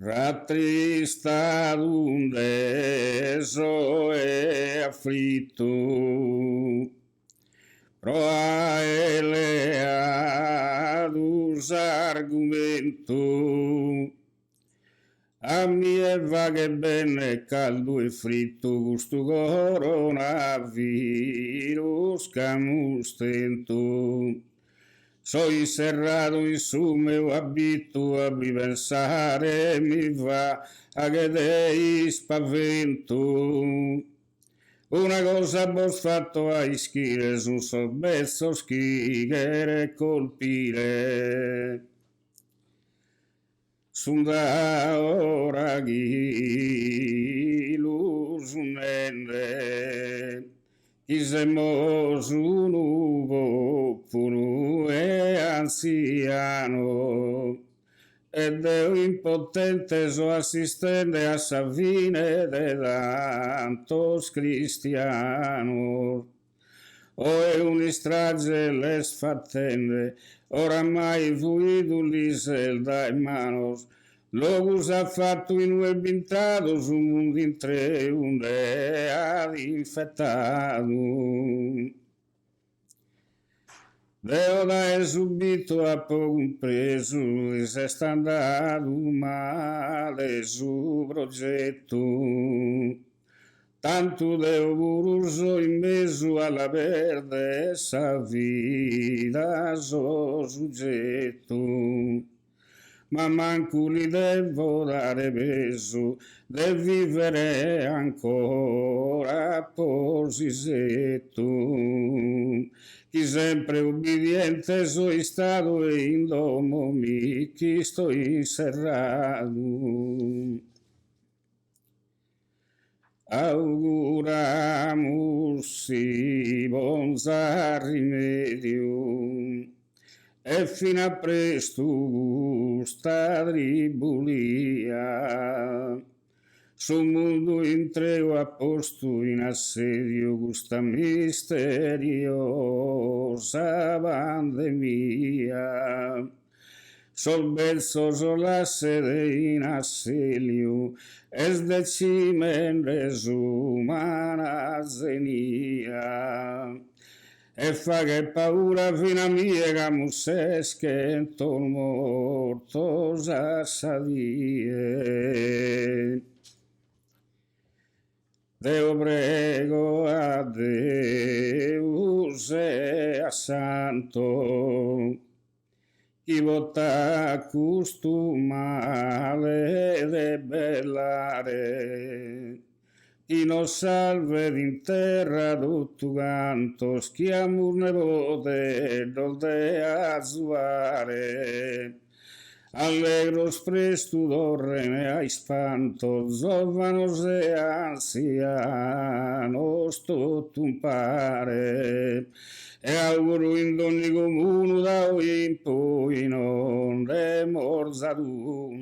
rattristado, deso e afflitto, proa eleadus argumento, a mie vaghe bene caldo e fritto, gusto coronavirus camustento. Soy serrato in su meu abito a pensare mi va a che dei spavento. Una cosa vos fatto a ischire su sorbezzo schighere colpire. Sunda ora gilusunende Isemos un uvo puro e anziano ed è impotente so assistente a Savine de tantos cristianos. O è un'istrage les fattende, oramai fuidu l'isel dai manos, Logus ha fatto in un ebintato su un mondo in tre, un ad infettato. Deo da è subito a poco preso e se sta andato male su progetto. Tanto Deo buruso in mezzo alla verde sa vita so soggetto. Ma manco li devo dare peso, de vivere ancora posisetto. Chi sempre ubbidiente soy stato e in domo mi chi sto inserrato. Auguramus si bonza rimedio e fino a presto sta tribulia sul mondo intrego a posto in assedio questa misteriosa pandemia sol verso sola sede in asselio es decimen resumana zenia e fa che paura fino a mia che musses che ton mortos a sadie. Deo prego a Deus e a Santo chi vota costumale de bellare chi non salve in terra tutto canto schiamur nevote dolde azuare allegro sprestu dorrene ai spanto giovanos e anzianos tutto un pare e auguro in ogni comune da in poi non è morzaduno.